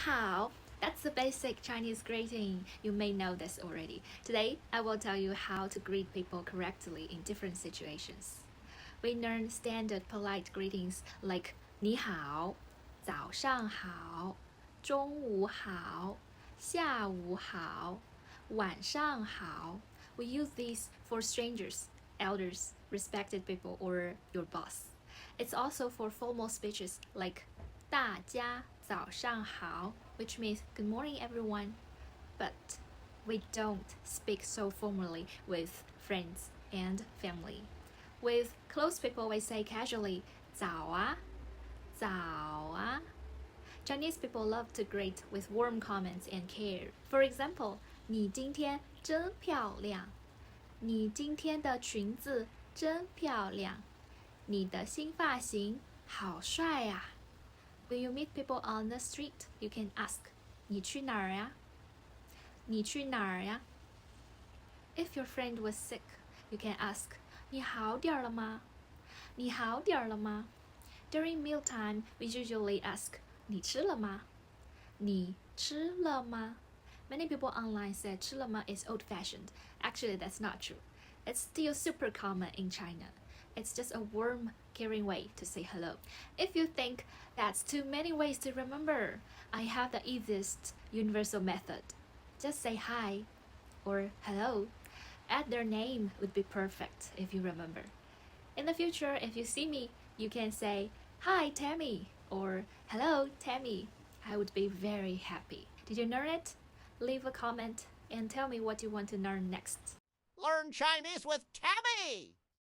好. That's the basic Chinese greeting. You may know this already. Today, I will tell you how to greet people correctly in different situations. We learn standard polite greetings like 你好, 早上好, 中午好, 下午好, 晚上好. We use these for strangers, elders, respected people, or your boss. It's also for formal speeches like 大家早上好, which means good morning everyone. But we don't speak so formally with friends and family. With close people, we say casually 早啊,早啊. Chinese people love to greet with warm comments and care. For example, 你今天真漂亮. 你今天的裙子真漂亮. 你的新发型好帅啊. When you meet people on the street, you can ask 你去哪儿呀? 你去哪儿呀? If your friend was sick, you can ask 你好点了吗? 你好点了吗? During mealtime, we usually ask 你吃了吗? 你吃了吗? Many people online say 吃了吗 is old-fashioned. Actually, that's not true. It's still super common in China. It's just a warm, caring way to say hello. If you think that's too many ways to remember, I have the easiest universal method. Just say hi or hello. Add their name would be perfect if you remember. In the future, if you see me, you can say, "Hi, Tammy," or "Hello, Tammy." I would be very happy. Did you learn it? Leave a comment and tell me what you want to learn next. Learn Chinese with Tammy!